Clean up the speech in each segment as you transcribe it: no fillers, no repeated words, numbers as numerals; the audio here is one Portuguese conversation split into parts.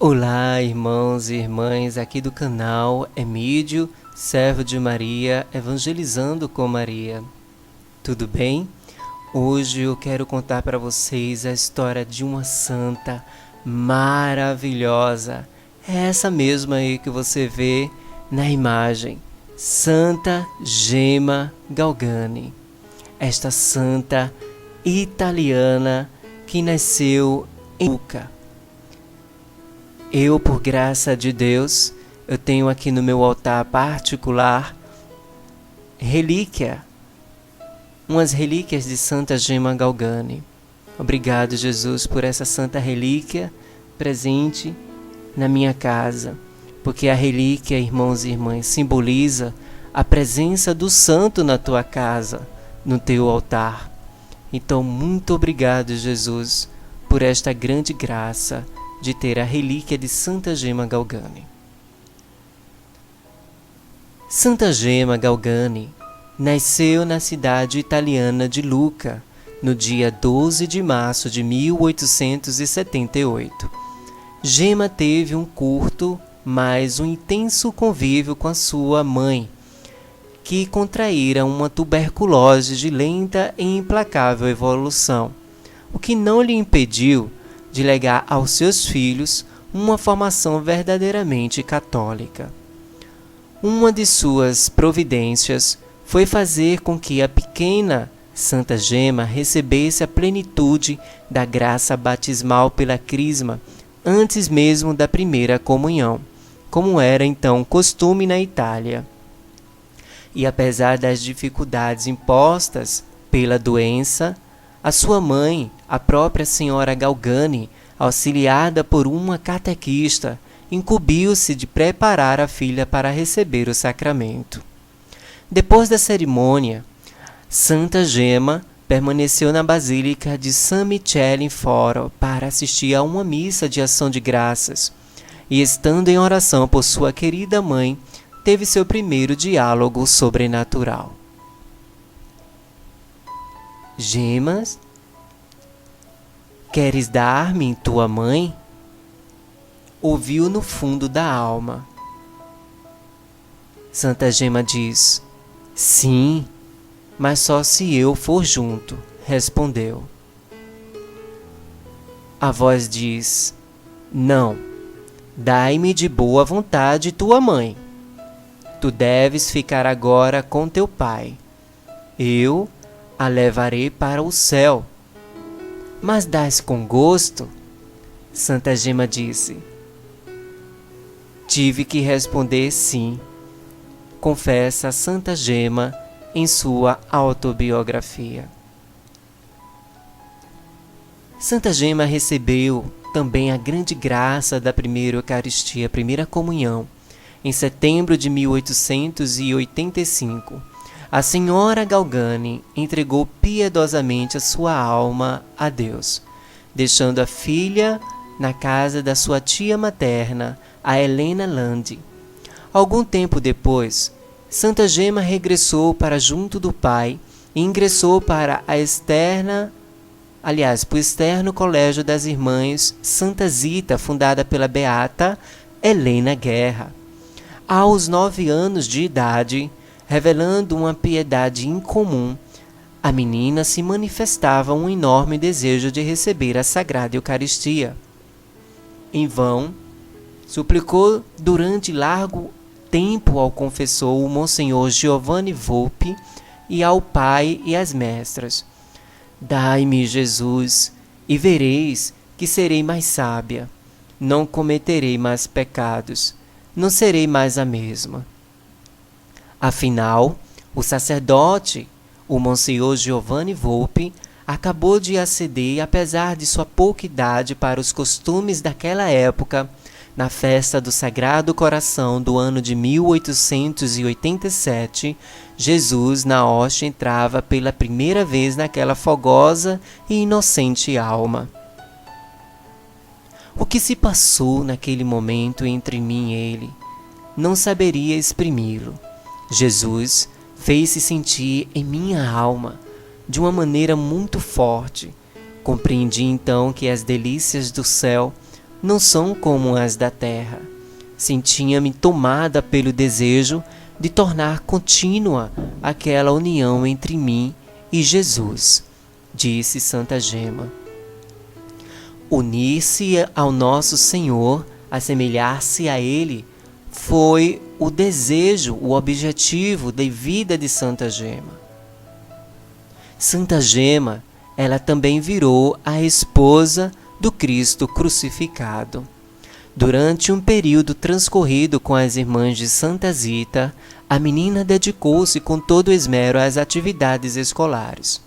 Olá, irmãos e irmãs aqui do canal Emídio, servo de Maria, evangelizando com Maria. Tudo bem? Hoje eu quero contar para vocês a história de uma santa maravilhosa. É essa mesma aí que você vê na imagem, Santa Gemma Galgani. Esta santa italiana que nasceu em Lucca. Eu, por graça de Deus, eu tenho aqui no meu altar particular umas relíquias de Santa Gemma Galgani. Obrigado, Jesus, por essa santa relíquia presente na minha casa, porque a relíquia, irmãos e irmãs, simboliza a presença do santo na tua casa, no teu altar. Então, muito obrigado, Jesus, por esta grande graça de ter a relíquia de Santa Gemma Galgani. Santa Gemma Galgani nasceu na cidade italiana de Lucca, no dia 12 de março de 1878. Gemma teve um curto, mas um intenso convívio com a sua mãe, que contraíra uma tuberculose de lenta e implacável evolução, o que não lhe impediu de legar aos seus filhos uma formação verdadeiramente católica. Uma de suas providências foi fazer com que a pequena Santa Gemma recebesse a plenitude da graça batismal pela crisma antes mesmo da primeira comunhão, como era então costume na Itália. E apesar das dificuldades impostas pela doença, a sua mãe, a própria senhora Galgani, auxiliada por uma catequista, incumbiu-se de preparar a filha para receber o sacramento. Depois da cerimônia, Santa Gemma permaneceu na Basílica de San Michele in Foro para assistir a uma missa de ação de graças e, estando em oração por sua querida mãe, teve seu primeiro diálogo sobrenatural. Gemma, queres dar-me tua mãe? Ouviu no fundo da alma. Santa Gemma diz: sim, mas só se eu for junto, respondeu. A voz diz: não, dai-me de boa vontade tua mãe. Tu deves ficar agora com teu pai. Eu a levarei para o céu. Mas dás com gosto? Santa Gemma disse. Tive que responder sim, confessa Santa Gemma em sua autobiografia. Santa Gemma recebeu também a grande graça da primeira Eucaristia, primeira comunhão, em setembro de 1885. A senhora Galgani entregou piedosamente a sua alma a Deus, deixando a filha na casa da sua tia materna, a Helena Landi. Algum tempo depois, Santa Gemma regressou para junto do pai e ingressou para o externo colégio das Irmãs Santa Zita, fundada pela beata Helena Guerra. Aos 9 anos de idade, revelando uma piedade incomum, a menina se manifestava um enorme desejo de receber a Sagrada Eucaristia. Em vão, suplicou durante largo tempo ao confessor, o Monsenhor Giovanni Volpi, e ao pai e às mestras: dai-me, Jesus, e vereis que serei mais sábia, não cometerei mais pecados, não serei mais a mesma. Afinal, o sacerdote, o Monsenhor Giovanni Volpi, acabou de aceder, apesar de sua pouca idade, para os costumes daquela época, na festa do Sagrado Coração do ano de 1887, Jesus na hóstia entrava pela primeira vez naquela fogosa e inocente alma. O que se passou naquele momento entre mim e ele, não saberia exprimi-lo. Jesus fez-se sentir em minha alma de uma maneira muito forte. Compreendi então que as delícias do céu não são como as da terra. Sentia-me tomada pelo desejo de tornar contínua aquela união entre mim e Jesus, disse Santa Gema. Unir-se ao nosso Senhor, assemelhar-se a Ele, foi o desejo, o objetivo da vida de Santa Gema. Santa Gema, ela também virou a esposa do Cristo crucificado. Durante um período transcorrido com as irmãs de Santa Zita, a menina dedicou-se com todo esmero às atividades escolares.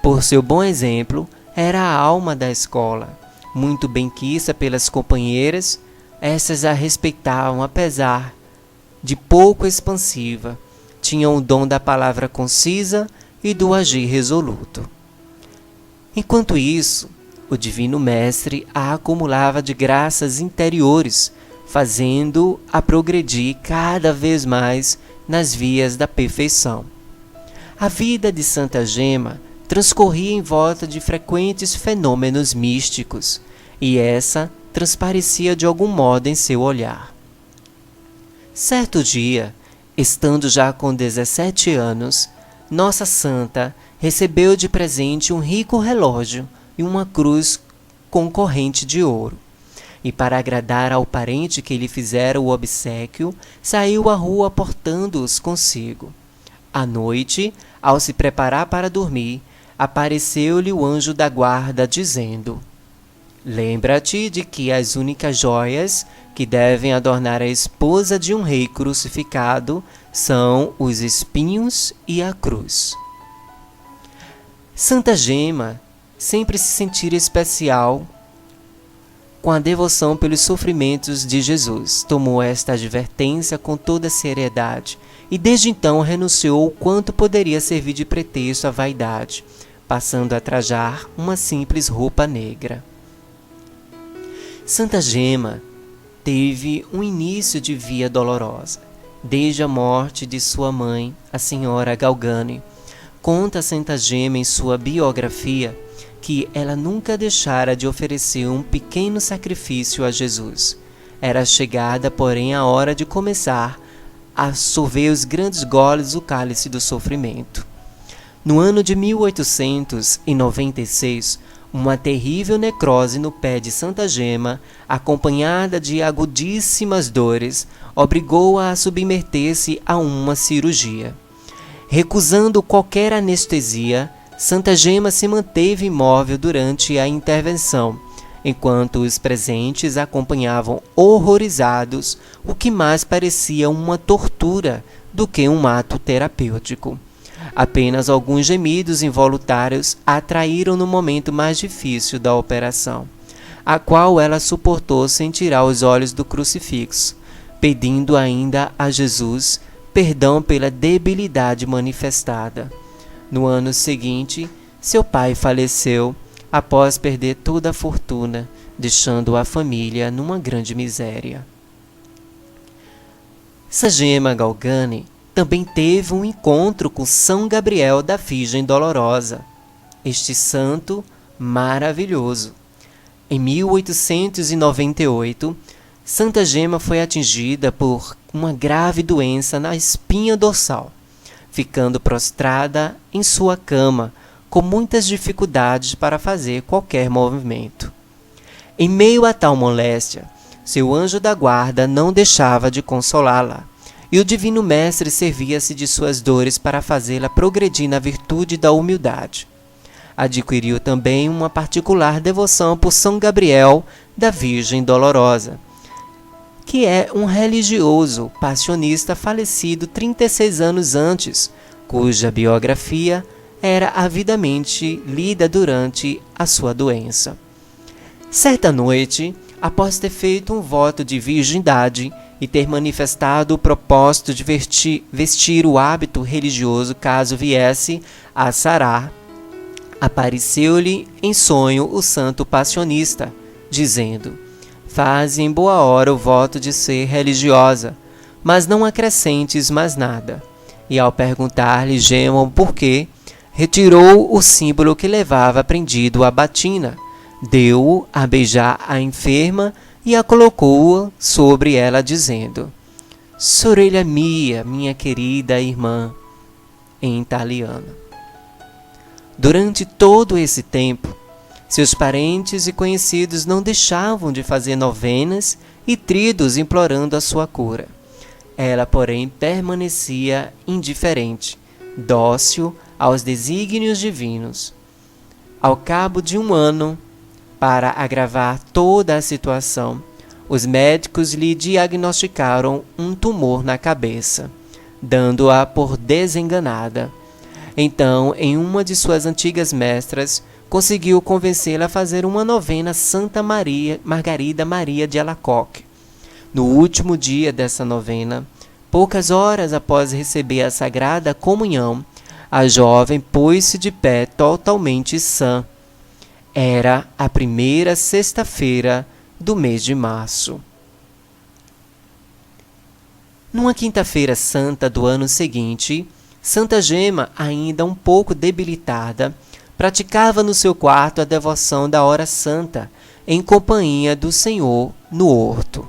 Por seu bom exemplo, era a alma da escola, muito benquista pelas companheiras. Essas a respeitavam apesar de pouco expansiva, tinham o dom da palavra concisa e do agir resoluto. Enquanto isso, o Divino Mestre a acumulava de graças interiores, fazendo-a progredir cada vez mais nas vias da perfeição. A vida de Santa Gema transcorria em volta de frequentes fenômenos místicos, e essa transparecia de algum modo em seu olhar. Certo dia, estando já com 17 anos, Nossa Santa recebeu de presente um rico relógio e uma cruz com corrente de ouro. E para agradar ao parente que lhe fizera o obséquio, saiu à rua portando-os consigo. À noite, ao se preparar para dormir, apareceu-lhe o anjo da guarda, dizendo: lembra-te de que as únicas joias que devem adornar a esposa de um rei crucificado são os espinhos e a cruz. Santa Gema sempre se sentira especial com a devoção pelos sofrimentos de Jesus. Tomou esta advertência com toda seriedade e desde então renunciou o quanto poderia servir de pretexto à vaidade, passando a trajar uma simples roupa negra. Santa Gema teve um início de via dolorosa. Desde a morte de sua mãe, a senhora Galgani, conta Santa Gema em sua biografia que ela nunca deixara de oferecer um pequeno sacrifício a Jesus. Era chegada, porém, a hora de começar a sorver os grandes goles do cálice do sofrimento. No ano de 1896, uma terrível necrose no pé de Santa Gema, acompanhada de agudíssimas dores, obrigou-a a submeter-se a uma cirurgia. Recusando qualquer anestesia, Santa Gema se manteve imóvel durante a intervenção, enquanto os presentes acompanhavam horrorizados o que mais parecia uma tortura do que um ato terapêutico. Apenas alguns gemidos involuntários a atraíram no momento mais difícil da operação, a qual ela suportou sem tirar os olhos do crucifixo, pedindo ainda a Jesus perdão pela debilidade manifestada. No ano seguinte, seu pai faleceu após perder toda a fortuna, deixando a família numa grande miséria. Santa Gema Galgani também teve um encontro com São Gabriel da Virgem Dolorosa, este santo maravilhoso. Em 1898, Santa Gema foi atingida por uma grave doença na espinha dorsal, ficando prostrada em sua cama, com muitas dificuldades para fazer qualquer movimento. Em meio a tal moléstia, seu anjo da guarda não deixava de consolá-la, e o Divino Mestre servia-se de suas dores para fazê-la progredir na virtude da humildade. Adquiriu também uma particular devoção por São Gabriel da Virgem Dolorosa, que é um religioso passionista falecido 36 anos antes, cuja biografia era avidamente lida durante a sua doença. Certa noite, após ter feito um voto de virgindade e ter manifestado o propósito de vestir o hábito religioso caso viesse a sarar, apareceu-lhe em sonho o santo passionista, dizendo: faze em boa hora o voto de ser religiosa, mas não acrescentes mais nada. E ao perguntar-lhe Gema o porquê, retirou o símbolo que levava prendido à batina, Deu a beijar a enferma e a colocou sobre ela, dizendo: Sorella mia, minha querida irmã, em italiano. Durante todo esse tempo, seus parentes e conhecidos não deixavam de fazer novenas e tridos implorando a sua cura. Ela, porém, permanecia indiferente, dócil aos desígnios divinos. Ao cabo de 1 ano, para agravar toda a situação, os médicos lhe diagnosticaram um tumor na cabeça, dando-a por desenganada. Então, em uma de suas antigas mestras, conseguiu convencê-la a fazer uma novena a Santa Margarida Maria de Alacoque. No último dia dessa novena, poucas horas após receber a Sagrada Comunhão, a jovem pôs-se de pé totalmente sã. Era a primeira sexta-feira do mês de março. Numa quinta-feira santa do ano seguinte, Santa Gema, ainda um pouco debilitada, praticava no seu quarto a devoção da hora santa, em companhia do Senhor no horto.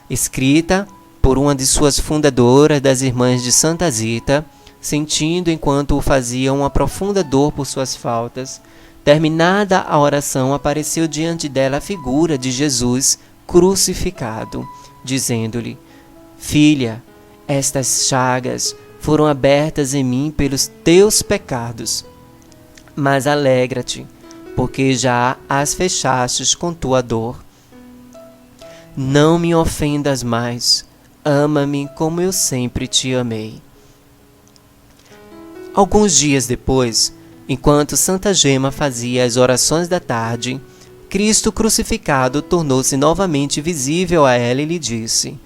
Escrita por uma de suas fundadoras, das Irmãs de Santa Zita, sentindo enquanto o fazia uma profunda dor por suas faltas, terminada a oração, apareceu diante dela a figura de Jesus crucificado, dizendo-lhe: Filha, estas chagas foram abertas em mim pelos teus pecados, mas alegra-te, porque já as fechastes com tua dor. Não me ofendas mais, ama-me como eu sempre te amei. Alguns dias depois, enquanto Santa Gema fazia as orações da tarde, Cristo crucificado tornou-se novamente visível a ela e lhe disse: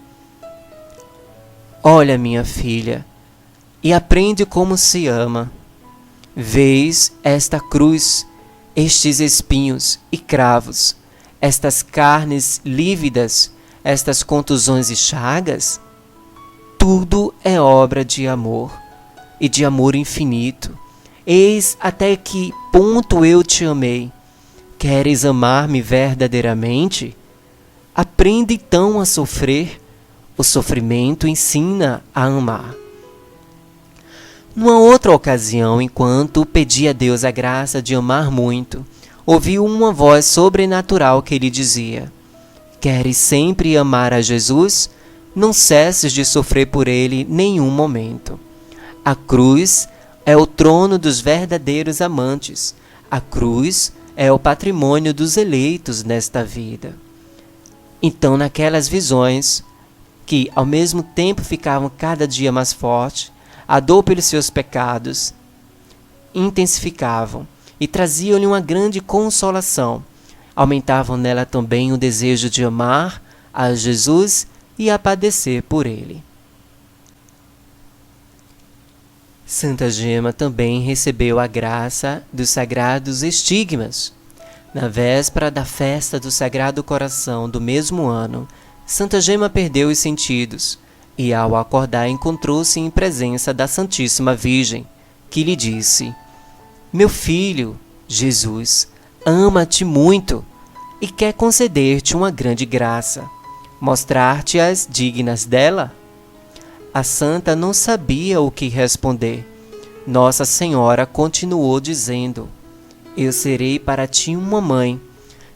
Olha, minha filha, e aprende como se ama. Vês esta cruz, estes espinhos e cravos, estas carnes lívidas, estas contusões e chagas? Tudo é obra de amor, e de amor infinito. Eis até que ponto eu te amei. Queres amar-me verdadeiramente? Aprende então a sofrer. O sofrimento ensina a amar. Numa outra ocasião, enquanto pedia a Deus a graça de amar muito, ouviu uma voz sobrenatural que lhe dizia: Queres sempre amar a Jesus? Não cesses de sofrer por ele nenhum momento. A cruz é o trono dos verdadeiros amantes. A cruz é o patrimônio dos eleitos nesta vida. Então, naquelas visões, que ao mesmo tempo ficavam cada dia mais fortes, a dor pelos seus pecados intensificavam e traziam-lhe uma grande consolação. Aumentavam nela também o desejo de amar a Jesus e a padecer por ele. Santa Gema também recebeu a graça dos sagrados estigmas. Na véspera da festa do Sagrado Coração do mesmo ano, Santa Gema perdeu os sentidos e, ao acordar, encontrou-se em presença da Santíssima Virgem, que lhe disse: Meu filho, Jesus, ama-te muito e quer conceder-te uma grande graça, mostrar-te as dignas dela. A santa não sabia o que responder. Nossa Senhora continuou dizendo: Eu serei para ti uma mãe.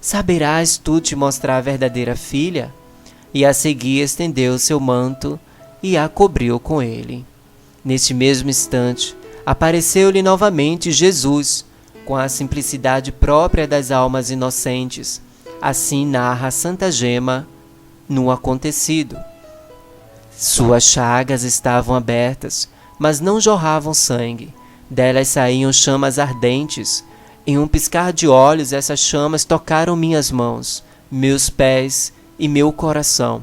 Saberás tu te mostrar a verdadeira filha? E a seguir estendeu seu manto e a cobriu com ele. Neste mesmo instante, apareceu-lhe novamente Jesus, com a simplicidade própria das almas inocentes. Assim narra Santa Gema no acontecido. Suas chagas estavam abertas, mas não jorravam sangue. Delas saíam chamas ardentes. Em um piscar de olhos, essas chamas tocaram minhas mãos, meus pés e meu coração.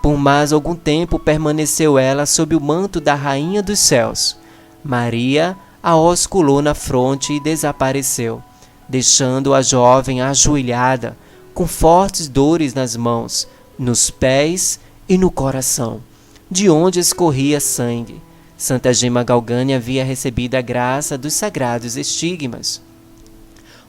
Por mais algum tempo permaneceu ela sob o manto da Rainha dos Céus. Maria a osculou na fronte e desapareceu, deixando a jovem ajoelhada, com fortes dores nas mãos, nos pés e no coração, de onde escorria sangue. Santa Gema Galgani havia recebido a graça dos sagrados estigmas.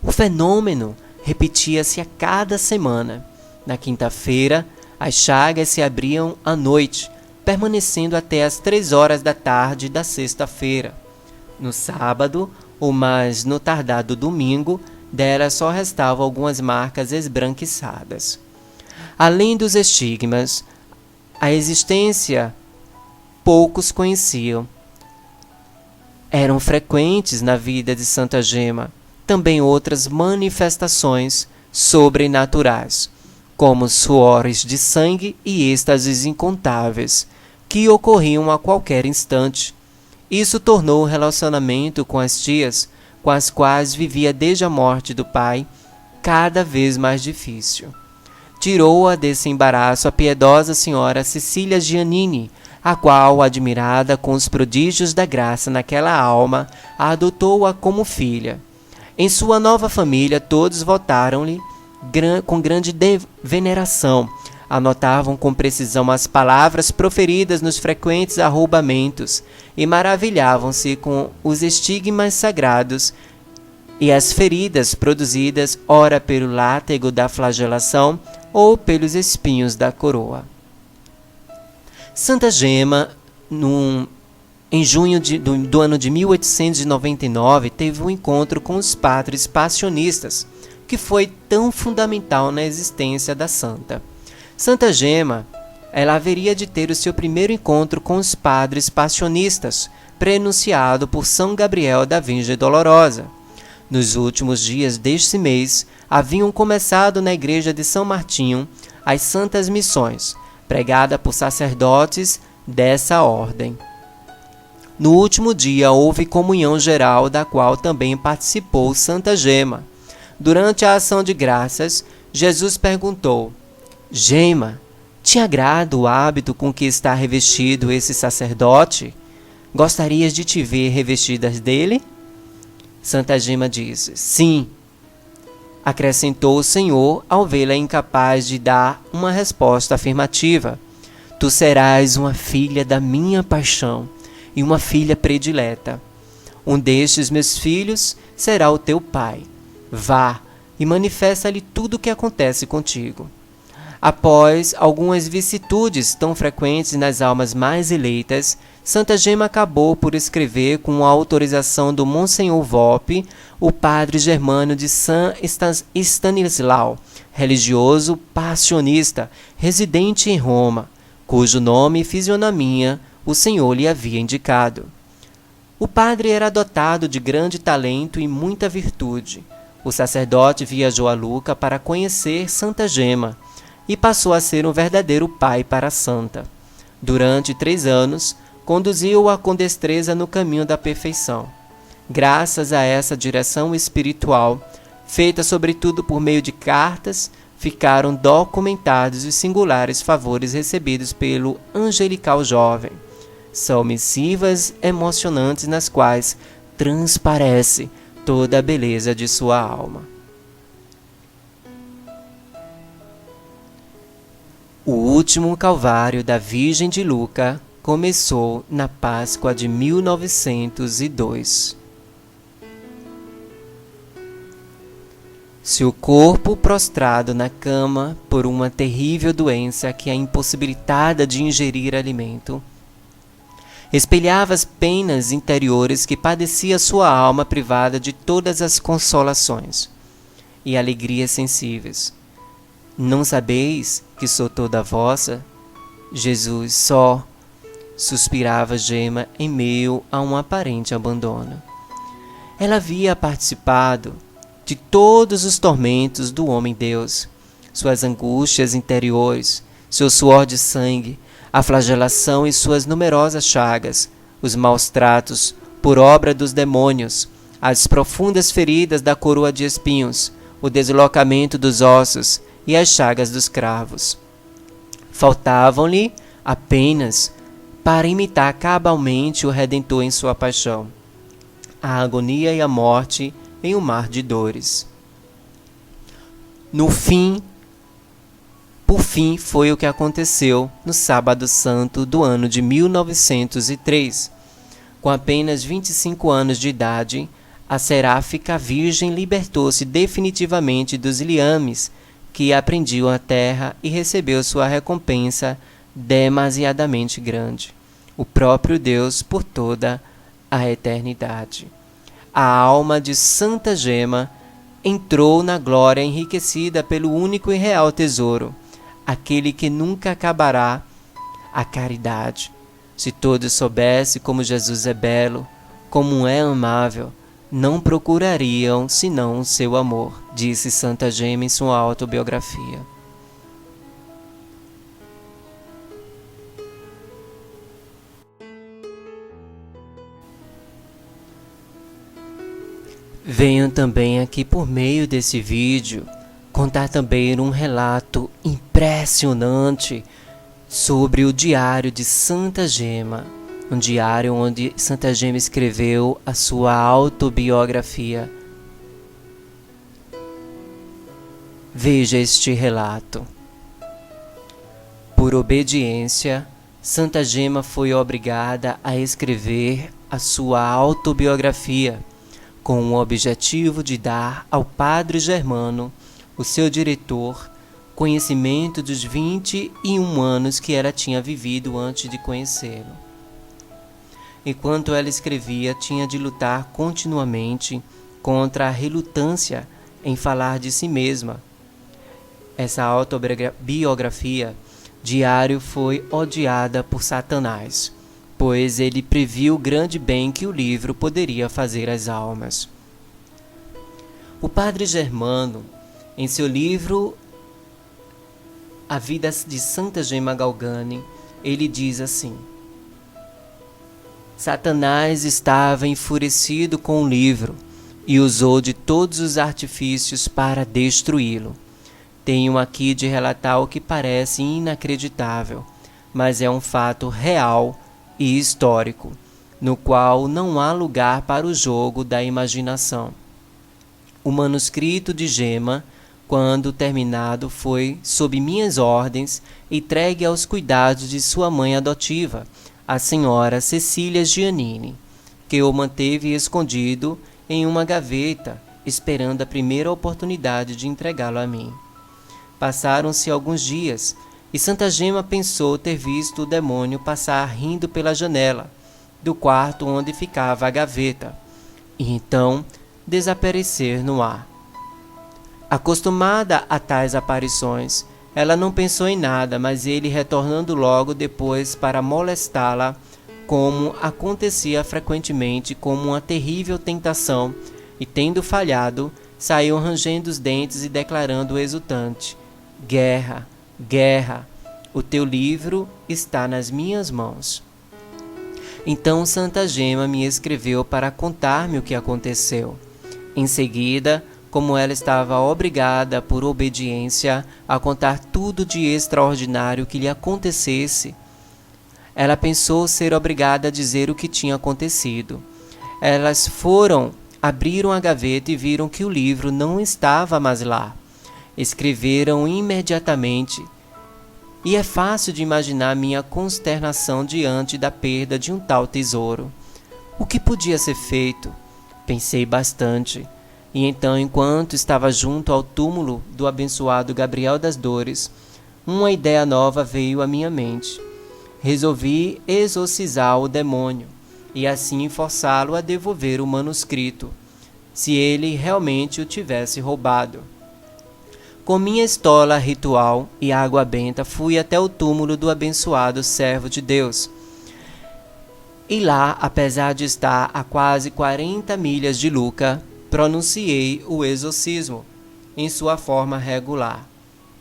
O fenômeno repetia-se a cada semana. Na quinta-feira, as chagas se abriam à noite, permanecendo até as 3 horas da tarde da sexta-feira. No sábado, ou mais no tardado domingo, dela só restavam algumas marcas esbranquiçadas. Além dos estigmas, a existência poucos conheciam. Eram frequentes na vida de Santa Gema também outras manifestações sobrenaturais, como suores de sangue e êxtases incontáveis, que ocorriam a qualquer instante. Isso tornou o relacionamento com as tias, com as quais vivia desde a morte do pai, cada vez mais difícil. Tirou-a desse embaraço a piedosa senhora Cecília Giannini, a qual, admirada com os prodígios da graça naquela alma, a adotou-a como filha. Em sua nova família, todos votaram-lhe com grande veneração, anotavam com precisão as palavras proferidas nos frequentes arroubamentos e maravilhavam-se com os estigmas sagrados e as feridas produzidas ora pelo látego da flagelação ou pelos espinhos da coroa. Santa Gema, em junho do ano de 1899, teve um encontro com os padres passionistas, que foi tão fundamental na existência da santa. Santa Gema, ela haveria de ter o seu primeiro encontro com os padres passionistas, prenunciado por São Gabriel da Virgem Dolorosa. Nos últimos dias deste mês, haviam começado na igreja de São Martinho as Santas Missões, pregada por sacerdotes dessa ordem. No último dia houve comunhão geral, da qual também participou Santa Gema. Durante a ação de graças, Jesus perguntou: Gema, te agrada o hábito com que está revestido esse sacerdote? Gostarias de te ver revestida dele? Santa Gema disse: sim. Acrescentou o Senhor ao vê-la incapaz de dar uma resposta afirmativa: tu serás uma filha da minha paixão e uma filha predileta. Um destes meus filhos será o teu pai. Vá e manifesta-lhe tudo o que acontece contigo. Após algumas vicissitudes tão frequentes nas almas mais eleitas, Santa Gema acabou por escrever, com a autorização do Monsenhor Volpe, o padre germano de San Stanislau, religioso passionista, residente em Roma, cujo nome e fisionomia o Senhor lhe havia indicado. O padre era dotado de grande talento e muita virtude. O sacerdote viajou a Lucca para conhecer Santa Gema e passou a ser um verdadeiro pai para a santa. Durante 3 anos, conduziu-a com destreza no caminho da perfeição. Graças a essa direção espiritual, feita sobretudo por meio de cartas, ficaram documentados os singulares favores recebidos pelo angelical jovem. São missivas emocionantes nas quais transparece toda a beleza de sua alma. O último calvário da Virgem de Lucca começou na Páscoa de 1902. Seu corpo prostrado na cama por uma terrível doença que a impossibilitava de ingerir alimento, espelhava as penas interiores que padecia sua alma privada de todas as consolações e alegrias sensíveis. Não sabeis que sou toda vossa? Jesus só, suspirava Gema em meio a um aparente abandono. Ela havia participado de todos os tormentos do homem-deus, suas angústias interiores, seu suor de sangue, a flagelação e suas numerosas chagas, os maus tratos por obra dos demônios, as profundas feridas da coroa de espinhos, o deslocamento dos ossos e as chagas dos cravos. Faltavam-lhe apenas para imitar cabalmente o Redentor em sua paixão, a agonia e a morte em um mar de dores. Por fim, foi o que aconteceu no Sábado Santo do ano de 1903. Com apenas 25 anos de idade, a seráfica virgem libertou-se definitivamente dos liames que a prendiam à terra e recebeu sua recompensa demasiadamente grande, o próprio Deus por toda a eternidade. A alma de Santa Gema entrou na glória enriquecida pelo único e real tesouro, aquele que nunca acabará, a caridade. Se todos soubessem como Jesus é belo, como é amável, não procurariam senão o seu amor, disse Santa Gema em sua autobiografia. Venho também aqui por meio desse vídeo contar também um relato impressionante sobre o diário de Santa Gema, um diário onde Santa Gema escreveu a sua autobiografia. Veja este relato. Por obediência, Santa Gema foi obrigada a escrever a sua autobiografia, com o objetivo de dar ao padre Germano, o seu diretor, conhecimento dos 21 anos que ela tinha vivido antes de conhecê-lo. Enquanto ela escrevia, tinha de lutar continuamente contra a relutância em falar de si mesma. Essa autobiografia, diário, foi odiada por Satanás, pois ele previu o grande bem que o livro poderia fazer às almas. O padre Germano, em seu livro A Vida de Santa Gema Galgani, ele diz assim: Satanás estava enfurecido com o livro e usou de todos os artifícios para destruí-lo. Tenho aqui de relatar o que parece inacreditável, mas é um fato real e histórico, no qual não há lugar para o jogo da imaginação. O manuscrito de Gema, quando terminado, foi, sob minhas ordens, entregue aos cuidados de sua mãe adotiva, a senhora Cecília Giannini, que o manteve escondido em uma gaveta, esperando a primeira oportunidade de entregá-lo a mim. Passaram-se alguns dias, e Santa Gema pensou ter visto o demônio passar rindo pela janela do quarto onde ficava a gaveta, e então desaparecer no ar. Acostumada a tais aparições, ela não pensou em nada, mas ele retornando logo depois para molestá-la, como acontecia frequentemente, como uma terrível tentação, e tendo falhado, saiu rangendo os dentes e declarando exultante: Guerra! Guerra, o teu livro está nas minhas mãos. Então Santa Gema me escreveu para contar-me o que aconteceu. Em seguida, como ela estava obrigada por obediência a contar tudo de extraordinário que lhe acontecesse, ela pensou ser obrigada a dizer o que tinha acontecido. Elas abriram a gaveta e viram que o livro não estava mais lá. Escreveram imediatamente, e é fácil de imaginar minha consternação diante da perda de um tal tesouro. O que podia ser feito? Pensei bastante, e então, enquanto estava junto ao túmulo do abençoado Gabriel das Dores, uma ideia nova veio à minha mente. Resolvi exorcizar o demônio, e assim forçá-lo a devolver o manuscrito, se ele realmente o tivesse roubado. Com minha estola ritual e água benta, fui até o túmulo do abençoado servo de Deus. E lá, apesar de estar a quase 40 milhas de Lucca, pronunciei o exorcismo em sua forma regular.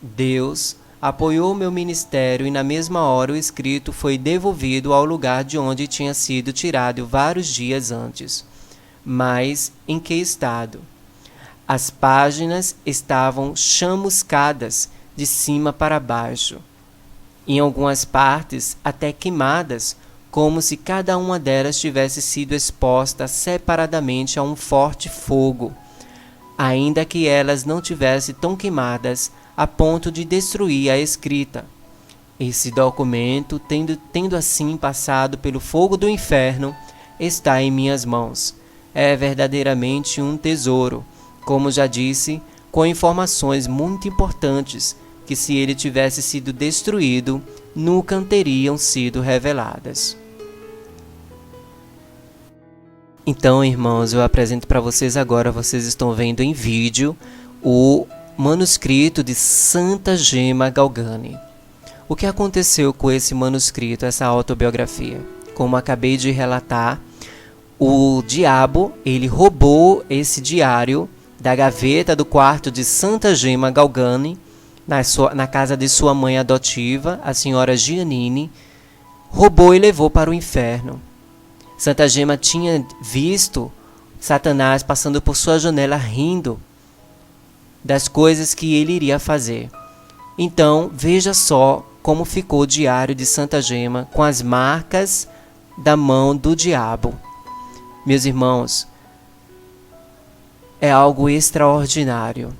Deus apoiou meu ministério e na mesma hora o escrito foi devolvido ao lugar de onde tinha sido tirado vários dias antes. Mas em que estado? As páginas estavam chamuscadas de cima para baixo, em algumas partes até queimadas, como se cada uma delas tivesse sido exposta separadamente a um forte fogo, ainda que elas não tivessem tão queimadas a ponto de destruir a escrita. Esse documento, tendo assim passado pelo fogo do inferno, está em minhas mãos. é verdadeiramente um tesouro, como já disse, com informações muito importantes que, se ele tivesse sido destruído, nunca teriam sido reveladas. Então, irmãos, eu apresento para vocês agora, vocês estão vendo em vídeo, o manuscrito de Santa Gema Galgani. O que aconteceu com esse manuscrito, essa autobiografia? Como acabei de relatar, o diabo, ele roubou esse diário da gaveta do quarto de Santa Gema Galgani, na casa de sua mãe adotiva, a senhora Giannini, roubou e levou para o inferno. Santa Gema tinha visto Satanás passando por sua janela rindo das coisas que ele iria fazer. Então, veja só como ficou o diário de Santa Gema com as marcas da mão do diabo. Meus irmãos, é algo extraordinário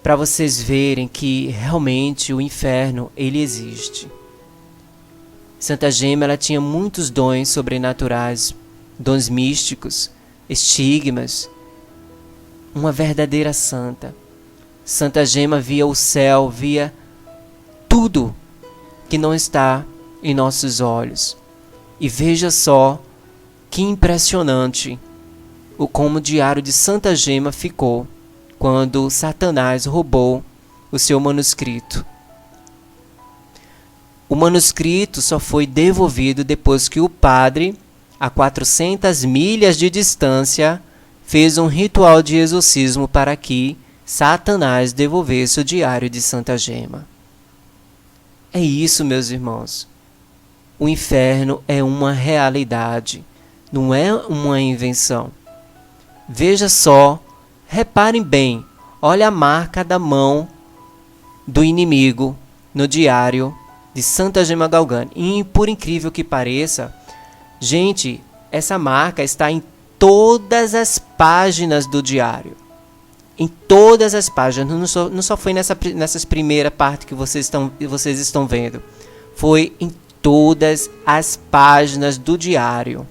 para vocês verem que realmente o inferno, ele existe. Santa Gema, ela tinha muitos dons sobrenaturais, dons místicos, estigmas, uma verdadeira santa. Santa Gema via o céu, via tudo que não está em nossos olhos. E veja só que impressionante como o diário de Santa Gema ficou quando Satanás roubou o seu manuscrito. O manuscrito só foi devolvido depois que o padre, a 400 milhas de distância, fez um ritual de exorcismo para que Satanás devolvesse o diário de Santa Gema. É isso, meus irmãos. O inferno é uma realidade, não é uma invenção. Veja só, reparem bem, olha a marca da mão do inimigo no diário de Santa Gema Galgani. E por incrível que pareça, gente, essa marca está em todas as páginas do diário. Em todas as páginas, não só foi nessas primeiras partes que vocês estão vendo. Foi em todas as páginas do diário.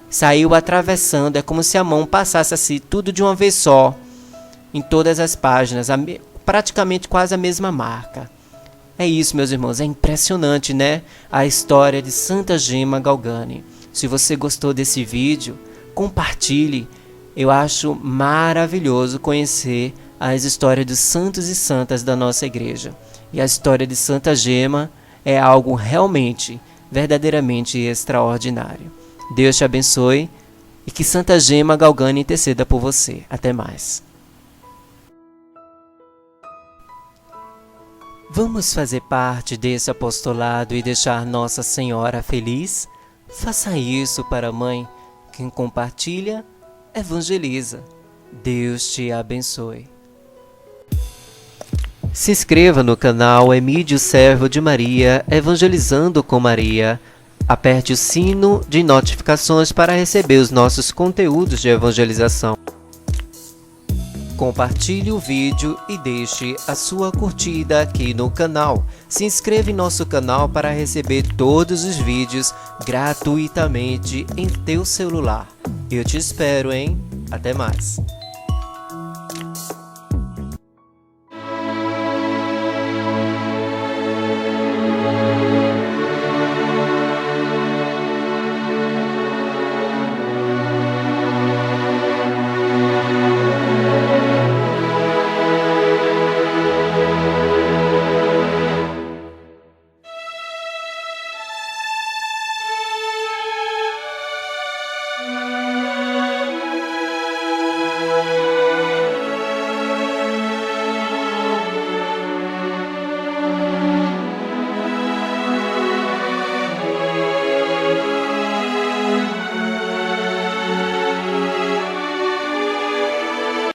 Saiu atravessando, é como se a mão passasse assim, tudo de uma vez só. Em todas as páginas, praticamente quase a mesma marca. É isso, meus irmãos, é impressionante, né? A história de Santa Gema Galgani. Se você gostou desse vídeo, compartilhe. Eu acho maravilhoso conhecer as histórias dos santos e santas da nossa igreja. E a história de Santa Gema é algo realmente, verdadeiramente extraordinário. Deus te abençoe e que Santa Gema Galgani interceda por você. Até mais. Vamos fazer parte desse apostolado e deixar Nossa Senhora feliz? Faça isso para a Mãe. Quem compartilha, evangeliza. Deus te abençoe. Se inscreva no canal Emídio Servo de Maria, Evangelizando com Maria. Aperte o sino de notificações para receber os nossos conteúdos de evangelização. Compartilhe o vídeo e deixe a sua curtida aqui no canal. Se inscreva em nosso canal para receber todos os vídeos gratuitamente em teu celular. Eu te espero, hein? Até mais!